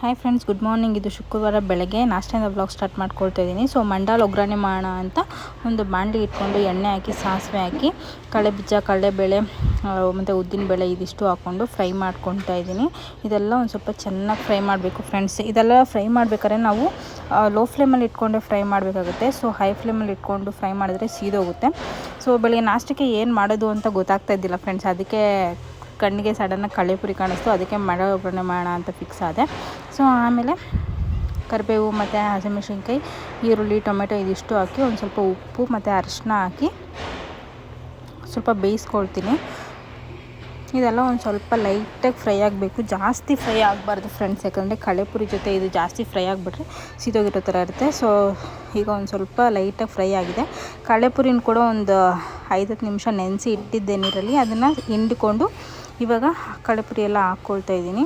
Hi friends, good morning. ಇದು ಶುಕ್ರವಾರ ಬೆಳಗ್ಗೆ ನಾಷ್ಟಿಂದ ವ್ಲಾಗ್ ಸ್ಟಾರ್ಟ್ ಮಾಡ್ಕೊಳ್ತಾ ಇದ್ದೀನಿ. ಸೊ ಮಂಡಾಲ್ ಒಗ್ಗರಣೆ ಮಾಡೋಣ ಅಂತ ಒಂದು ಬಾಣಲಿ ಇಟ್ಕೊಂಡು ಎಣ್ಣೆ ಹಾಕಿ ಸಾಸಿವೆ ಹಾಕಿ ಕಡಲೆಬೀಜ, ಕಡಲೆಬೇಳೆ ಮತ್ತು ಉದ್ದಿನಬೇಳೆ ಇದಿಷ್ಟು ಹಾಕ್ಕೊಂಡು ಫ್ರೈ ಮಾಡ್ಕೊತಾ ಇದ್ದೀನಿ. ಇದೆಲ್ಲ ಒಂದು ಸ್ವಲ್ಪ ಚೆನ್ನಾಗಿ ಫ್ರೈ ಮಾಡಬೇಕು ಫ್ರೆಂಡ್ಸ್. ಇದೆಲ್ಲ ಫ್ರೈ ಮಾಡಬೇಕಾದ್ರೆ ನಾವು ಲೋ ಫ್ಲೇಮಲ್ಲಿ ಇಟ್ಕೊಂಡೆ ಫ್ರೈ ಮಾಡಬೇಕಾಗುತ್ತೆ. ಸೊ ಹೈ ಫ್ಲೇಮಲ್ಲಿ ಇಟ್ಕೊಂಡು ಫ್ರೈ ಮಾಡಿದ್ರೆ ಸೀದೋಗುತ್ತೆ. ಸೊ ಬೆಳಗ್ಗೆ ನಾಷ್ಟಕ್ಕೆ ಏನು ಮಾಡೋದು ಅಂತ ಗೊತ್ತಾಗ್ತಾ ಇದ್ದಿಲ್ಲ ಫ್ರೆಂಡ್ಸ್. ಅದಕ್ಕೆ ಕಣ್ಣಿಗೆ ಸಡನ್ನಾಗಿ ಕಡಲೆಪುರಿ ಕಾಣಿಸ್ತು. ಅದಕ್ಕೆ ಮಂಡಾಲ್ ಒಗ್ಗರಣೆ ಮಾಡೋಣ ಅಂತ ಫಿಕ್ಸ್ ಆದೆ. ಸೊ ಆಮೇಲೆ ಕರಿಬೇವು ಮತ್ತು ಹಸಿಮೆಣಸಿನ್ಕಾಯಿ, ಈರುಳ್ಳಿ, ಟೊಮೆಟೊ ಇದಿಷ್ಟು ಹಾಕಿ ಒಂದು ಸ್ವಲ್ಪ ಉಪ್ಪು ಮತ್ತು ಅರಿಶಿನ ಹಾಕಿ ಸ್ವಲ್ಪ ಬೇಯಿಸ್ಕೊಳ್ತೀನಿ. ಇದೆಲ್ಲ ಒಂದು ಸ್ವಲ್ಪ ಲೈಟಾಗಿ ಫ್ರೈ ಆಗಬೇಕು, ಜಾಸ್ತಿ ಫ್ರೈ ಆಗಬಾರ್ದು ಫ್ರೆಂಡ್ಸ್. ಯಾಕಂದರೆ ಕಡಲೆಪುರಿ ಜೊತೆ ಇದು ಜಾಸ್ತಿ ಫ್ರೈ ಆಗಿಬಿಟ್ರೆ ಸೀದೋಗಿರೋ ಥರ ಇರುತ್ತೆ. ಸೊ ಈಗ ಒಂದು ಸ್ವಲ್ಪ ಲೈಟಾಗಿ ಫ್ರೈ ಆಗಿದೆ. ಕಡಲೆಪುರಿನ ಕೂಡ ಒಂದು 5-10 ನಿಮಿಷ ನೆನೆಸಿ ಇಟ್ಟಿದ್ದೆ ನೀರಲ್ಲಿ. ಅದನ್ನು ಹಿಂಡಿಕೊಂಡು ಇವಾಗ ಕಡಲೆಪುರಿ ಎಲ್ಲ ಹಾಕ್ಕೊಳ್ತಾ ಇದ್ದೀನಿ.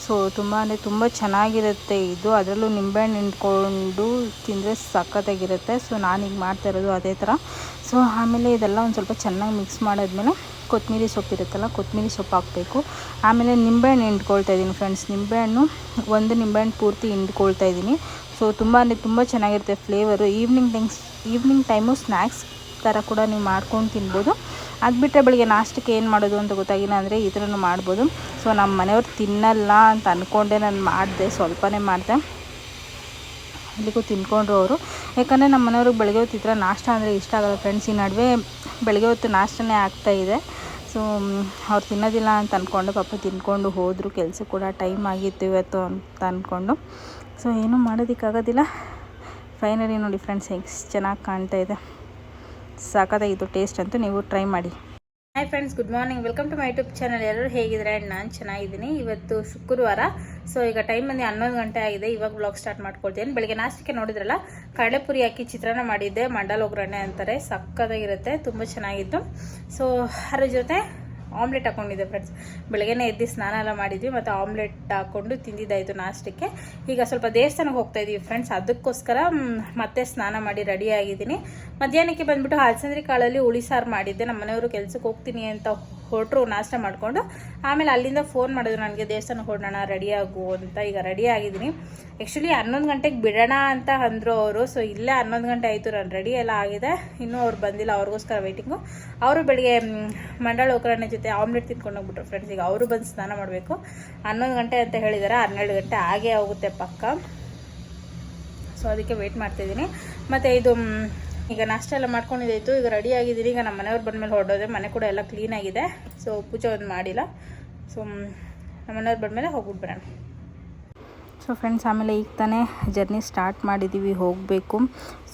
ಸೊ ತುಂಬ ಚೆನ್ನಾಗಿರುತ್ತೆ ಇದು. ಅದರಲ್ಲೂ ನಿಂಬೆಹಣ್ಣು ಹಿಂಡ್ಕೊಂಡು ತಿಂದರೆ ಸಖತ್ತಾಗಿರುತ್ತೆ. ಸೊ ನಾನೀಗ ಮಾಡ್ತಾ ಇರೋದು ಅದೇ ಥರ. ಸೊ ಆಮೇಲೆ ಇದೆಲ್ಲ ಒಂದು ಸ್ವಲ್ಪ ಚೆನ್ನಾಗಿ ಮಿಕ್ಸ್ ಮಾಡಾದ್ಮೇಲೆ ಕೊತ್ತಂಬರಿ ಸೊಪ್ಪು ಇರುತ್ತಲ್ಲ, ಕೊತ್ತಂಬರಿ ಸೊಪ್ಪು ಹಾಕಬೇಕು. ಆಮೇಲೆ ನಿಂಬೆಹಣ್ಣು ಹಿಂಡ್ಕೊಳ್ತಾ ಇದ್ದೀನಿ ಫ್ರೆಂಡ್ಸ್. ಒಂದು ನಿಂಬೆಹಣ್ಣು ಪೂರ್ತಿ ಹಿಂಡ್ಕೊಳ್ತಾ ಇದ್ದೀನಿ. ಸೊ ತುಂಬ ಚೆನ್ನಾಗಿರುತ್ತೆ ಫ್ಲೇವರು. ಈವ್ನಿಂಗ್ ಟೈಮು ಸ್ನ್ಯಾಕ್ಸ್ ಥರ ಕೂಡ ನೀವು ಮಾಡ್ಕೊಂಡು ತಿನ್ಬೋದು. ಅದು ಬಿಟ್ಟರೆ ಬೆಳಿಗ್ಗೆ ನಾಷ್ಟಕ್ಕೆ ಏನು ಮಾಡೋದು ಅಂತ ಗೊತ್ತಾಗಿಲ್ಲ ಅಂದರೆ ಈ ಥರನೂ ಮಾಡ್ಬೋದು. ಸೊ ನಮ್ಮ ಮನೆಯವ್ರು ತಿನ್ನಲ್ಲ ಅಂತ ಅಂದ್ಕೊಂಡೆ ನಾನು ಮಾಡಿದೆ, ಸ್ವಲ್ಪನೇ ಮಾಡಿದೆ. ಅಲ್ಲಿಗೂ ತಿನ್ಕೊಂಡ್ರು ಅವರು. ಯಾಕಂದರೆ ನಮ್ಮ ಮನೆಯವ್ರಿಗೆ ಬೆಳಗ್ಗೆ ಹೊತ್ತು ಈ ಥರ ನಾಷ್ಟ ಅಂದರೆ ಇಷ್ಟ ಆಗಲ್ಲ ಫ್ರೆಂಡ್ಸ್. ಈ ನಡುವೆ ಬೆಳಗ್ಗೆ ಹೊತ್ತು ನಾಷ್ಟನೇ ಆಗ್ತಾಯಿದೆ. ಸೊ ಅವ್ರು ತಿನ್ನೋದಿಲ್ಲ ಅಂತ ಅಂದ್ಕೊಂಡು ಪಾಪ ತಿನ್ಕೊಂಡು ಹೋದರು. ಕೆಲಸ ಕೂಡ ಟೈಮ್ ಆಗಿತ್ತು ಇವತ್ತು ಅಂತ ಅಂದ್ಕೊಂಡು. ಸೊ ಏನೂ ಮಾಡೋದಕ್ಕಾಗೋದಿಲ್ಲ. ಫೈನಲಿ ನೋಡಿ ಫ್ರೆಂಡ್ಸ್, ಎಷ್ಟು ಚೆನ್ನಾಗಿ ಕಾಣ್ತಾ ಇದೆ. ಸಾಕಾಗಿತ್ತು ಟೇಸ್ಟ್ ಅಂತೂ. ನೀವು ಟ್ರೈ ಮಾಡಿ. Hi friends, good morning. Welcome to my YouTube channel. ಎಲ್ಲರೂ ಹೇಗಿದ್ದಾರೆ? ನಾನು ಚೆನ್ನಾಗಿದ್ದೀನಿ. ಇವತ್ತು ಶುಕ್ರವಾರ. ಸೊ ಈಗ ಟೈಮ್ ಬಂದು 11 ಗಂಟೆ ಆಗಿದೆ. ಇವಾಗ ಬ್ಲಾಗ್ ಸ್ಟಾರ್ಟ್ ಮಾಡ್ಕೊಳ್ತೀನಿ. ಬೆಳಗ್ಗೆ ನಾಷ್ಟಕ್ಕೆ ನೋಡಿದ್ರಲ್ಲ, ಕಡಲೆಪುರಿ ಹಾಕಿ ಚಿತ್ರಾನ್ನ ಮಾಡಿದ್ದೆ. ಮಂಡಾಲ್ ಒಗ್ಗರಣೆ ಅಂತಾರೆ, ಸಕ್ಕತ್ತಾಗಿರುತ್ತೆ, ತುಂಬ ಚೆನ್ನಾಗಿತ್ತು. ಸೊ ಅದ್ರ ಜೊತೆ ಆಮ್ಲೆಟ್ ಹಾಕ್ಕೊಂಡಿದ್ದೆ ಫ್ರೆಂಡ್ಸ್. ಬೆಳಗ್ಗೆನೇ ಎದ್ದು ಸ್ನಾನ ಎಲ್ಲ ಮಾಡಿದ್ವಿ ಮತ್ತು ಆಮ್ಲೆಟ್ ಹಾಕ್ಕೊಂಡು ತಿಂದಿದ್ದಾಯಿತು ನಾಷ್ಟಕ್ಕೆ. ಈಗ ಸ್ವಲ್ಪ ದೇವಸ್ಥಾನಕ್ಕೆ ಹೋಗ್ತಾ ಇದ್ದೀವಿ ಫ್ರೆಂಡ್ಸ್. ಅದಕ್ಕೋಸ್ಕರ ಮತ್ತೆ ಸ್ನಾನ ಮಾಡಿ ರೆಡಿ ಆಗಿದ್ದೀನಿ. ಮಧ್ಯಾಹ್ನಕ್ಕೆ ಬಂದುಬಿಟ್ಟು ಹಲಸಂದ್ರಿ ಕಾಳಲ್ಲಿ ಹುಳಿ ಸಾರು ಮಾಡಿದ್ದೆ. ನಮ್ಮ ಮನೆಯವರು ಕೆಲಸಕ್ಕೆ ಹೋಗ್ತೀನಿ ಅಂತ ಹೊರಟರು ನಾಷ್ಟ ಮಾಡಿಕೊಂಡು. ಆಮೇಲೆ ಅಲ್ಲಿಂದ ಫೋನ್ ಮಾಡಿದ್ರು ನನಗೆ, ದೇವಸ್ಥಾನಕ್ಕೆ ಹೊರಡೋಣ, ರೆಡಿಯಾಗು ಅಂತ. ಈಗ ರೆಡಿ ಆಗಿದ್ದೀನಿ. ಆ್ಯಕ್ಚುಲಿ 11 ಗಂಟೆಗೆ ಬಿಡೋಣ ಅಂತ ಅಂದರು ಅವರು. ಸೊ ಇಲ್ಲೇ 11 ಗಂಟೆ ಆಯಿತು, ನಾನು ರೆಡಿ ಎಲ್ಲ ಆಗಿದೆ. ಇನ್ನೂ ಅವ್ರು ಬಂದಿಲ್ಲ, ಅವ್ರಿಗೋಸ್ಕರ ವೆಯ್ಟಿಂಗು. ಅವರು ಬೆಳಿಗ್ಗೆ ಮಂಡಾಳ ಒಗ್ಗರಣೆ ಜೊತೆ ಆಮ್ಲೆಟ್ ತಿನ್ಕೊಂಡು ಹೋಗ್ಬಿಟ್ರು ಫ್ರೆಂಡ್ಸ್. ಈಗ ಅವರು ಬಂದು ಸ್ನಾನ ಮಾಡಬೇಕು. 11 ಗಂಟೆ ಅಂತ ಹೇಳಿದ್ದಾರೆ, 12 ಗಂಟೆ ಆಗೇ ಹೋಗುತ್ತೆ ಪಕ್ಕ. ಸೊ ಅದಕ್ಕೆ ವೆಯ್ಟ್ ಮಾಡ್ತಾಯಿದ್ದೀನಿ. ಮತ್ತು ಇದು ಈಗ ನಾಷ್ಟ ಎಲ್ಲ ಮಾಡ್ಕೊಂಡಿದ್ದಾಯಿತು. ಈಗ ರೆಡಿ ಆಗಿದ್ದೀನಿ. ಈಗ ನಮ್ಮ ಮನೆಯವ್ರು ಬಂದಮೇಲೆ ಹೊರಡೋದೆ. ಮನೆ ಕೂಡ ಎಲ್ಲ ಕ್ಲೀನಾಗಿದೆ. ಸೊ ಪೂಜೆ ಒಂದು ಮಾಡಿಲ್ಲ. ಸೊ ನಮ್ಮ ಮನೆಯವ್ರು ಬಂದಮೇಲೆ ಹೋಗ್ಬಿಟ್ಟು ಬರೋಣ. ಸೊ ಫ್ರೆಂಡ್ಸ್, ಆಮೇಲೆ ಈಗ ತಾನೇ ಜರ್ನಿ ಸ್ಟಾರ್ಟ್ ಮಾಡಿದ್ದೀವಿ, ಹೋಗಬೇಕು.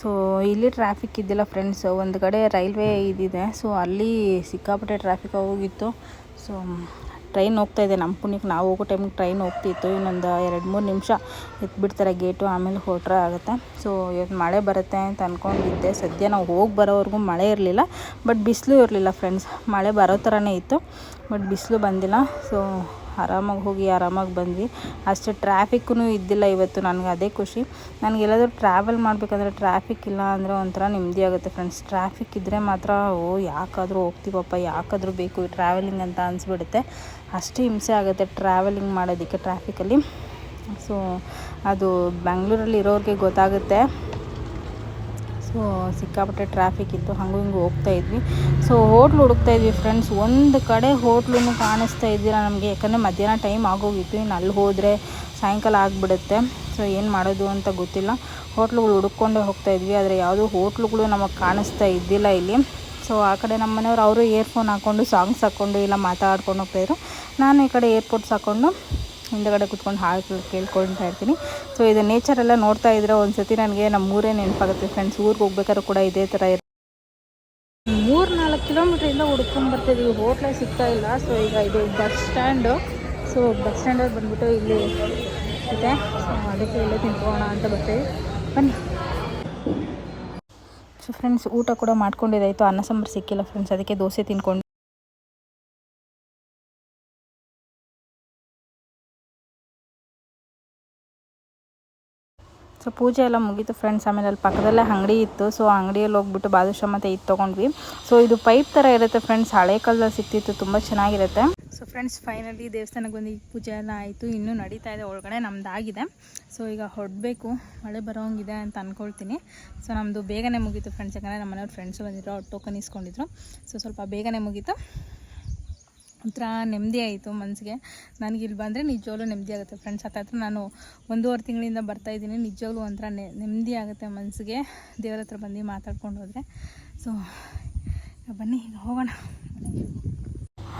ಸೊ ಇಲ್ಲಿ ಟ್ರಾಫಿಕ್ ಇದ್ದಿಲ್ಲ ಫ್ರೆಂಡ್ಸ್. ಒಂದು ಕಡೆ ರೈಲ್ವೆ ಇದಿದೆ. ಸೊ ಅಲ್ಲಿ ಸಿಕ್ಕಾಪಟ್ಟೆ ಟ್ರಾಫಿಕ್ ಹೋಗಿತ್ತು. ಸೊ ಟ್ರೈನ್ ಹೋಗ್ತಾಯಿದೆ. ನಮ್ಮ ಪುಣ್ಯಕ್ಕೆ ನಾವು ಹೋಗೋ ಟೈಮಿಗೆ ಟ್ರೈನ್ ಹೋಗ್ತಿತ್ತು. ಇನ್ನೊಂದು 2-3 ನಿಮಿಷ ಎತ್ಬಿಡ್ತಾರೆ ಗೇಟು, ಆಮೇಲೆ ಹೊರಟ್ರೆ ಆಗುತ್ತೆ. ಸೊ ಇವತ್ತು ಮಳೆ ಬರುತ್ತೆ ಅಂತ ಅಂದ್ಕೊಂಡಿದ್ದೆ. ಸದ್ಯ ನಾವು ಹೋಗಿ ಬರೋವರೆಗೂ ಮಳೆ ಇರಲಿಲ್ಲ, ಬಟ್ ಬಿಸಿಲು ಇರಲಿಲ್ಲ ಫ್ರೆಂಡ್ಸ್. ಮಳೆ ಬರೋ ಥರನೇ ಇತ್ತು, ಬಟ್ ಬಿಸಿಲು ಬಂದಿಲ್ಲ. ಸೊ ಆರಾಮಾಗಿ ಹೋಗಿ ಆರಾಮಾಗಿ ಬಂದ್ವಿ. ಅಷ್ಟು ಟ್ರಾಫಿಕ್ಕೂ ಇದ್ದಿಲ್ಲ ಇವತ್ತು. ನನಗೆ ಅದೇ ಖುಷಿ. ನನಗೆಲ್ಲಾದರೂ ಟ್ರಾವೆಲ್ ಮಾಡಬೇಕಂದ್ರೆ ಟ್ರಾಫಿಕ್ ಇಲ್ಲ ಅಂದರೆ ಒಂಥರ ನೆಮ್ಮದಿ ಆಗುತ್ತೆ ಫ್ರೆಂಡ್ಸ್. ಟ್ರಾಫಿಕ್ ಇದ್ದರೆ ಮಾತ್ರ ಯಾಕಾದರೂ ಹೋಗ್ತೀವಪ್ಪ, ಯಾಕಾದರೂ ಬೇಕು ಈ ಟ್ರಾವೆಲಿಂಗ್ ಅಂತ ಅನಿಸ್ಬಿಡುತ್ತೆ. ಅಷ್ಟೇ ಹಿಂಸೆ ಆಗುತ್ತೆ ಟ್ರಾವೆಲಿಂಗ್ ಮಾಡೋದಕ್ಕೆ ಟ್ರಾಫಿಕಲ್ಲಿ. ಸೊ ಅದು ಬೆಂಗಳೂರಲ್ಲಿ ಇರೋರಿಗೆ ಗೊತ್ತಾಗುತ್ತೆ. ಸೊ ಸಿಕ್ಕಾಪಟ್ಟೆ ಟ್ರಾಫಿಕ್ ಇತ್ತು, ಹಂಗೂ ಹಿಂಗೂ ಹೋಗ್ತಾಯಿದ್ವಿ. ಸೊ ಹೋಟ್ಲು ಹುಡುಕ್ತಾಯಿದ್ವಿ ಫ್ರೆಂಡ್ಸ್. ಒಂದು ಕಡೆ ಹೋಟ್ಲೂ ಕಾಣಿಸ್ತಾ ಇದ್ದಿಲ್ಲ ನಮಗೆ. ಯಾಕಂದರೆ ಮಧ್ಯಾಹ್ನ ಟೈಮ್ ಆಗೋಗಿತ್ತು. ಇನ್ನು ಅಲ್ಲಿ ಹೋದರೆ ಸಾಯಂಕಾಲ ಆಗಿಬಿಡುತ್ತೆ. ಸೊ ಏನು ಮಾಡೋದು ಅಂತ ಗೊತ್ತಿಲ್ಲ. ಹೋಟ್ಲುಗಳು ಹುಡುಕೊಂಡೇ ಹೋಗ್ತಾಯಿದ್ವಿ, ಆದರೆ ಯಾವುದೂ ಹೋಟ್ಲುಗಳು ನಮಗೆ ಕಾಣಿಸ್ತಾ ಇದ್ದಿಲ್ಲ ಇಲ್ಲಿ. ಸೊ ಆ ಕಡೆ ನಮ್ಮ ಮನೆಯವರು ಅವರು ಇಯರ್ಫೋನ್ ಹಾಕ್ಕೊಂಡು ಸಾಂಗ್ಸ್ ಹಾಕ್ಕೊಂಡು ಇಲ್ಲ ಮಾತಾಡ್ಕೊಂಡು ಹೋಗ್ತಾಯಿದ್ರು. ನಾನು ಈ ಕಡೆ ಏರ್ಪೋರ್ಟ್ಸ್ ಹಾಕ್ಕೊಂಡು ಹಿಂದಗಡೆ ಕೂತ್ಕೊಂಡು ಹಾಡು ಕೇಳ್ಕೊಳ್ತಾ ಇರ್ತೀನಿ. ಸೊ ಇದು ನೇಚರೆಲ್ಲ ನೋಡ್ತಾ ಇದ್ರೆ ಒಂದು ಸತಿ ನನಗೆ ನಮ್ಮೂರೇ ನೆನಪಾಗುತ್ತೆ ಫ್ರೆಂಡ್ಸ್. ಊರಿಗೆ ಹೋಗ್ಬೇಕಾದ್ರೂ ಕೂಡ ಇದೇ ಥರ 3-4 ಕಿಲೋಮೀಟ್ರಿಂದ ಹುಡ್ಕೊಂಡು ಬರ್ತಾಯಿದ್ದೀವಿ, ಹೋಟ್ಲೇ ಸಿಗ್ತಾ ಇಲ್ಲ. ಸೊ ಈಗ ಇದು ಬಸ್ ಸ್ಟ್ಯಾಂಡು. ಸೊ ಬಸ್ ಸ್ಟ್ಯಾಂಡಲ್ಲಿ ಬಂದುಬಿಟ್ಟು ಇಲ್ಲಿ ಇದೆ. ಸೊ ಅದಕ್ಕೆ ಇಲ್ಲೇ ತಿನ್ಕೋಣ ಅಂತ ಬರ್ತೀವಿ, ಬನ್ನಿ. ಸೊ ಫ್ರೆಂಡ್ಸ್, ಊಟ ಕೂಡ ಮಾಡ್ಕೊಂಡಿದ್ದಾಯಿತು. ಅನ್ನ ಸಾಂಬಾರು ಸಿಕ್ಕಿಲ್ಲ ಫ್ರೆಂಡ್ಸ್, ಅದಕ್ಕೆ ದೋಸೆ ತಿನ್ಕೊಂಡು. ಸೊ ಪೂಜೆ ಎಲ್ಲ ಮುಗೀತು ಫ್ರೆಂಡ್ಸ್. ಆಮೇಲೆ ಅಲ್ಲಿ ಪಕ್ಕದಲ್ಲೇ ಅಂಗಡಿ ಇತ್ತು. ಸೊ ಅಂಗಡಿಯಲ್ಲಿ ಹೋಗ್ಬಿಟ್ಟು ಬಾದುಷಾ ಮತ್ತು ಇದು ತೊಗೊಂಡ್ವಿ. ಸೊ ಇದು ಪೈಪ್ ಥರ ಇರುತ್ತೆ ಫ್ರೆಂಡ್ಸ್, ಹಳೆ ಕಾಲದಲ್ಲಿ ಸಿಕ್ತಿತ್ತು, ತುಂಬ ಚೆನ್ನಾಗಿರುತ್ತೆ. ಸೊ ಫ್ರೆಂಡ್ಸ್ ಫೈನಲಿ ದೇವಸ್ಥಾನಕ್ಕೆ ಬಂದು ಈಗ ಪೂಜೆ ಎಲ್ಲ ಆಯಿತು, ಇನ್ನೂ ನಡೀತಾ ಇದೆ ಒಳಗಡೆ, ನಮ್ಮದಾಗಿದೆ. ಸೊ ಈಗ ಹೊರಡಬೇಕು, ಮಳೆ ಬರೋಂಗಿದೆ ಅಂತ ಅಂದ್ಕೊಳ್ತೀನಿ. ಸೊ ನಮ್ಮದು ಬೇಗನೆ ಮುಗೀತು ಫ್ರೆಂಡ್ಸ್, ಯಾಕಂದರೆ ನಮ್ಮ ಮನೆಯವ್ರ ಫ್ರೆಂಡ್ಸು ಬಂದಿದ್ರು, ಅವ್ರು ಟೋಕನ್ ಇಸ್ಕೊಂಡಿದ್ರು. ಸೊ ಸ್ವಲ್ಪ ಬೇಗನೆ ಮುಗೀತು, ಒಂಥರ ನೆಮ್ಮದಿ ಆಯಿತು ಮನಸ್ಸಿಗೆ. ನನಗೆ ಇಲ್ಲಿ ಬಂದರೆ ನಿಜವಾಗ್ಲೂ ನೆಮ್ಮದಿ ಆಗುತ್ತೆ ಫ್ರೆಂಡ್ಸ್. ಹತ್ರ ನಾನು 1.5 ತಿಂಗಳಿಂದ ಬರ್ತಾಯಿದ್ದೀನಿ. ನಿಜವಾಗ್ಲೂ ಒಂಥರ ನೆಮ್ಮದಿ ಆಗುತ್ತೆ ಮನಸ್ಸಿಗೆ ದೇವ್ರ ಹತ್ರ ಬಂದು ಮಾತಾಡ್ಕೊಂಡು ಹೋದರೆ. ಸೊ ಬನ್ನಿ ಈಗ ಹೋಗೋಣ.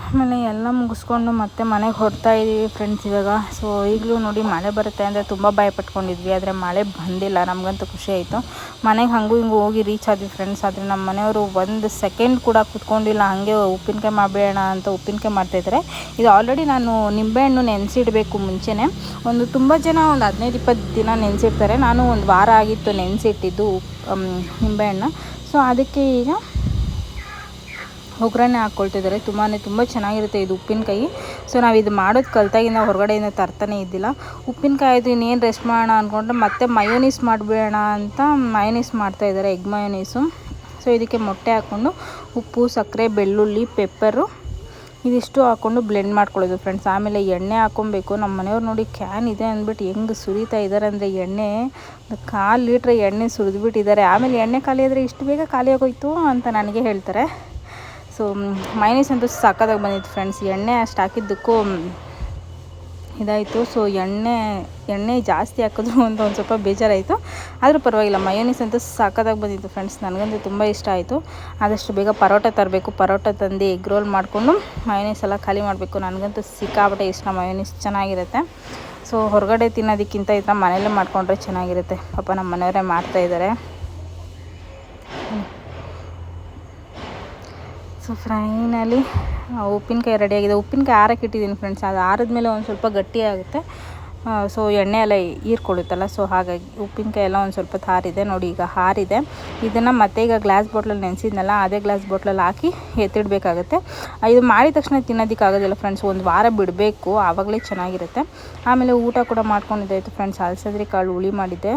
ಆಮೇಲೆ ಎಲ್ಲ ಮುಗಿಸ್ಕೊಂಡು ಮತ್ತೆ ಮನೆಗೆ ಹೊರಡ್ತಾ ಇದ್ದೀವಿ ಫ್ರೆಂಡ್ಸ್ ಇವಾಗ. ಸೊ ಈಗಲೂ ನೋಡಿ ಮಳೆ ಬರುತ್ತೆ ಅಂದರೆ ತುಂಬ ಭಯಪಟ್ಕೊಂಡಿದ್ವಿ, ಆದರೆ ಮಳೆ ಬಂದಿಲ್ಲ, ನಮಗಂತೂ ಖುಷಿ ಆಯಿತು. ಮನೆಗೆ ಹಂಗೂ ಹಿಂಗೂ ಹೋಗಿ ರೀಚ್ ಆದ್ವಿ ಫ್ರೆಂಡ್ಸ್. ಆದರೆ ನಮ್ಮ ಮನೆಯವರು 1 ಸೆಕೆಂಡ್ ಕೂಡ ಕೂತ್ಕೊಂಡಿಲ್ಲ, ಹಾಗೆ ಉಪ್ಪಿನಕಾಯಿ ಮಾಡಬೇಡ ಅಂತ ಉಪ್ಪಿನಕಾಯಿ ಮಾಡ್ತಾಯಿದ್ದಾರೆ. ಇದು ಆಲ್ರೆಡಿ ನಾನು ನಿಂಬೆಹಣ್ಣು ನೆನೆಸಿಡಬೇಕು ಮುಂಚೆನೇ. ತುಂಬ ಜನ 15-20 ದಿನ ನೆನೆಸಿಡ್ತಾರೆ. ನಾನು 1 ವಾರ ಆಗಿತ್ತು ನೆನೆಸಿಟ್ಟಿದ್ದು ನಿಂಬೆಹಣ್ಣು. ಸೊ ಅದಕ್ಕೆ ಈಗ ಒಗ್ಗರಣೆ ಹಾಕ್ಕೊಳ್ತಿದ್ದಾರೆ. ತುಂಬ ಚೆನ್ನಾಗಿರುತ್ತೆ ಇದು ಉಪ್ಪಿನಕಾಯಿ. ಸೊ ನಾವು ಇದು ಮಾಡೋದು ಕಲ್ತಾಗಿಂದ ಹೊರಗಡೆಯಿಂದ ತರ್ತಾನೆ ಇದ್ದಿಲ್ಲ. ಉಪ್ಪಿನಕಾಯಿ ಇದು ಇನ್ನೇನು ರೆಸ್ಟ್ ಮಾಡೋಣ ಅಂದ್ಕೊಂಡ್ರೆ ಮತ್ತೆ ಮಯೋನೀಸ್ ಮಾಡಬೇಡ ಅಂತ ಮಯೋನೀಸ್ ಮಾಡ್ತಾಯಿದ್ದಾರೆ, ಎಗ್ ಮಯೋನೀಸು. ಸೊ ಇದಕ್ಕೆ ಮೊಟ್ಟೆ ಹಾಕ್ಕೊಂಡು ಉಪ್ಪು, ಸಕ್ಕರೆ, ಬೆಳ್ಳುಳ್ಳಿ, ಪೆಪ್ಪರು ಇದಿಷ್ಟು ಹಾಕ್ಕೊಂಡು ಬ್ಲೆಂಡ್ ಮಾಡ್ಕೊಳ್ಳೋದು ಫ್ರೆಂಡ್ಸ್. ಆಮೇಲೆ ಎಣ್ಣೆ ಹಾಕ್ಕೊಬೇಕು. ನಮ್ಮ ಮನೆಯವ್ರು ನೋಡಿ ಕ್ಯಾನ್ ಇದೆ ಅಂದ್ಬಿಟ್ಟು ಹೆಂಗೆ ಸುರಿತಾ ಇದ್ದಾರೆ ಅಂದರೆ ಎಣ್ಣೆ 1/4 ಲೀಟ್ರ್ ಎಣ್ಣೆ ಸುರಿದ್ಬಿಟ್ಟಿದ್ದಾರೆ. ಆಮೇಲೆ ಎಣ್ಣೆ ಖಾಲಿ ಆದರೆ ಇಷ್ಟು ಬೇಗ ಖಾಲಿ ಆಗೋಯ್ತು ಅಂತ ನನಗೆ ಹೇಳ್ತಾರೆ. ಸೊ ಮೈನೀಸ್ ಅಂತೂ ಸಕ್ಕತ್ತಾಗಿ ಬಂದಿತ್ತು ಫ್ರೆಂಡ್ಸ್. ಎಣ್ಣೆ ಅಷ್ಟು ಹಾಕಿದ್ದಕ್ಕೂ ಇದಾಯಿತು. ಸೊ ಎಣ್ಣೆ ಜಾಸ್ತಿ ಹಾಕಿದ್ರು ಅಂತ ಒಂದು ಸ್ವಲ್ಪ ಬೇಜಾರಾಯಿತು, ಆದರೂ ಪರವಾಗಿಲ್ಲ. ಮಯೋನೀಸ್ ಅಂತೂ ಸಕ್ಕತ್ತಾಗಿ ಬಂದಿತ್ತು ಫ್ರೆಂಡ್ಸ್, ನನಗಂತೂ ತುಂಬ ಇಷ್ಟ ಆಯಿತು. ಆದಷ್ಟು ಬೇಗ ಪರೋಟ ತರಬೇಕು, ಪರೋಟ ತಂದು ಎಗ್ ರೋಲ್ ಮಾಡಿಕೊಂಡು ಮಯೋನೀಸ್ ಎಲ್ಲ ಖಾಲಿ ಮಾಡಬೇಕು. ನನಗಂತೂ ಸಿಕ್ಕಾಪಟ್ಟೆ ಇಷ್ಟ, ಮಯೋನೀಸ್ ಚೆನ್ನಾಗಿರುತ್ತೆ. ಸೊ ಹೊರಗಡೆ ತಿನ್ನೋದಕ್ಕಿಂತ ಈ ಥರ ಮನೆಯಲ್ಲೇ ಮಾಡಿಕೊಂಡ್ರೆ ಚೆನ್ನಾಗಿರುತ್ತೆ. ಪಾಪ ನಮ್ಮ ಮನೆಯವರೇ ಮಾಡ್ತಾಯಿದ್ದಾರೆ. ಸೊ ಫೈನಲಿ ಉಪ್ಪಿನಕಾಯಿ ರೆಡಿಯಾಗಿದೆ. ಉಪ್ಪಿನಕಾಯಿ ಆರಕ್ಕೆ ಇಟ್ಟಿದ್ದೀನಿ ಫ್ರೆಂಡ್ಸ್. ಅದು ಆರಿದ್ಮೇಲೆ ಒಂದು ಸ್ವಲ್ಪ ಗಟ್ಟಿಯಾಗುತ್ತೆ. ಸೊ ಎಣ್ಣೆ ಎಲ್ಲ ಹೀರ್ಕೊಳ್ಳುತ್ತಲ್ಲ, ಸೊ ಹಾಗಾಗಿ ಉಪ್ಪಿನಕಾಯಿ ಎಲ್ಲ ಒಂದು ಸ್ವಲ್ಪ ಆರಿದೆ ನೋಡಿ, ಈಗ ಆರಿದೆ. ಇದನ್ನು ಮತ್ತೆ ಈಗ ಗ್ಲಾಸ್ ಬಾಟ್ಲಲ್ಲಿ ನೆನೆಸಿದ್ನಲ್ಲ, ಅದೇ ಗ್ಲಾಸ್ ಬಾಟ್ಲಲ್ಲಿ ಹಾಕಿ ಎತ್ತಿಡಬೇಕಾಗುತ್ತೆ. ಇದು ಮಾಡಿದ ತಕ್ಷಣ ತಿನ್ನೋದಕ್ಕಾಗೋದಿಲ್ಲ ಫ್ರೆಂಡ್ಸ್, 1 ವಾರ ಬಿಡಬೇಕು, ಆವಾಗಲೇ ಚೆನ್ನಾಗಿರುತ್ತೆ. ಆಮೇಲೆ ಊಟ ಕೂಡ ಮಾಡ್ಕೊಂಡಿದ್ದಾಯಿತು ಫ್ರೆಂಡ್ಸ್. ಅಲಸಂದೆ ಕಾಳು ಹುಳಿ ಮಾಡಿದ್ದೆ.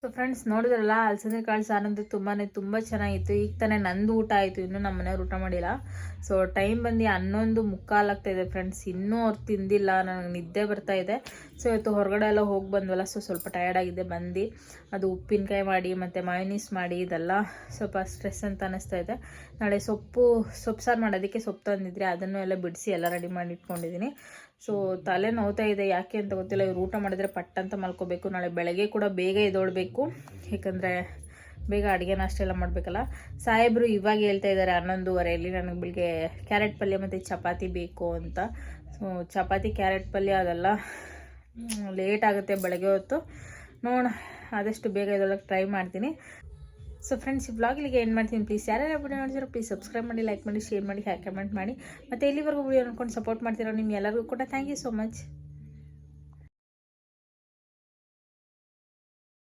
ಸೊ ಫ್ರೆಂಡ್ಸ್ ನೋಡಿದ್ರಲ್ಲ, ಅಲಸಂದೆ ಕಾಳು ಸಾರಂತೂ ತುಂಬ ಚೆನ್ನಾಗಿತ್ತು. ಈಗ ತಾನೇ ನಂದು ಊಟ ಆಯಿತು, ಇನ್ನೂ ನಮ್ಮ ಮನೆಯವ್ರು ಊಟ ಮಾಡಿಲ್ಲ. ಸೊ ಟೈಮ್ ಬಂದು 11:45 ಆಗ್ತಾಯಿದೆ ಫ್ರೆಂಡ್ಸ್, ಇನ್ನೂ ಅವ್ರು ತಿಂದಿಲ್ಲ. ನನಗೆ ನಿದ್ದೆ ಬರ್ತಾಯಿದೆ. ಸೊ ಇವತ್ತು ಹೊರಗಡೆ ಎಲ್ಲ ಹೋಗಿ ಬಂದ್ವಲ್ಲ, ಸೊ ಸ್ವಲ್ಪ ಟಯರ್ಡಾಗಿದೆ. ಬಂದು ಅದು ಉಪ್ಪಿನಕಾಯಿ ಮಾಡಿ ಮತ್ತು ಮಯೋನೀಸ್ ಮಾಡಿ ಇದೆಲ್ಲ ಸ್ವಲ್ಪ ಸ್ಟ್ರೆಸ್ ಅಂತ ಅನ್ನಿಸ್ತಾ ಇದೆ. ನಾಳೆ ಸೊಪ್ಪು ಸಾರು ಮಾಡೋದಕ್ಕೆ ಸೊಪ್ಪು ತಂದಿದ್ರೆ ಅದನ್ನು ಎಲ್ಲ ಬಿಡಿಸಿ ಎಲ್ಲ ರೆಡಿ ಮಾಡಿ ಇಟ್ಕೊಂಡಿದ್ದೀನಿ. ಸೊ ತಲೆ ನೋವ್ತಾ ಇದೆ, ಯಾಕೆ ಅಂತ ಗೊತ್ತಿಲ್ಲ. ಇವ್ರು ಊಟ ಮಾಡಿದ್ರೆ ಪಟ್ ಅಂತ ಮಲ್ಕೋಬೇಕು. ನಾಳೆ ಬೆಳಗ್ಗೆ ಕೂಡ ಬೇಗ ಎದ್ದೊಳ್ಬೇಕು, ಯಾಕಂದರೆ ಬೇಗ ಅಡುಗೆ ನಾಷ್ಟ ಎಲ್ಲ ಮಾಡಬೇಕಲ್ಲ. ಸಾಹೇಬರು ಇವಾಗ ಹೇಳ್ತಾ ಇದ್ದಾರೆ 11:15 ನನಗೆ ಬೆಳಿಗ್ಗೆ ಕ್ಯಾರೆಟ್ ಪಲ್ಯ ಮತ್ತು ಚಪಾತಿ ಬೇಕು ಅಂತ. ಸೊ ಚಪಾತಿ ಕ್ಯಾರೆಟ್ ಪಲ್ಯ ಅದೆಲ್ಲ ಲೇಟ್ ಆಗುತ್ತೆ ಬೆಳಗ್ಗೆ ಹೊತ್ತು. ನೋಡೋಣ, ಆದಷ್ಟು ಬೇಗ ಇದೊಳಗೆ ಟ್ರೈ ಮಾಡ್ತೀನಿ. ಸೊ ಫ್ರೆಂಡ್ಸ್, ಈ ಬ್ಲಾಗಿಗೆ ಏನು ಮಾಡ್ತೀನಿ, ಪ್ಲೀಸ್ ಯಾರ್ಯಾರು ವಿಡಿಯೋ ನೋಡ್ತೀರೋ ಪ್ಲೀಸ್ ಸಬ್ಸ್ಕ್ರೈಬ್ ಮಾಡಿ, ಲೈಕ್ ಮಾಡಿ, ಶೇರ್ ಮಾಡಿ, ಕಮೆಂಟ್ ಮಾಡಿ. ಮತ್ತು ಇಲ್ಲಿವರೆಗೂ ವಿಡಿಯೋ ನೋಡ್ಕೊಂಡು ಸಪೋರ್ಟ್ ಮಾಡ್ತಿರೋ ನಿಮ್ಗೆ ಎಲ್ಲರಿಗೂ ಕೂಡ ಥ್ಯಾಂಕ್ ಯು ಸೋ ಮಚ್.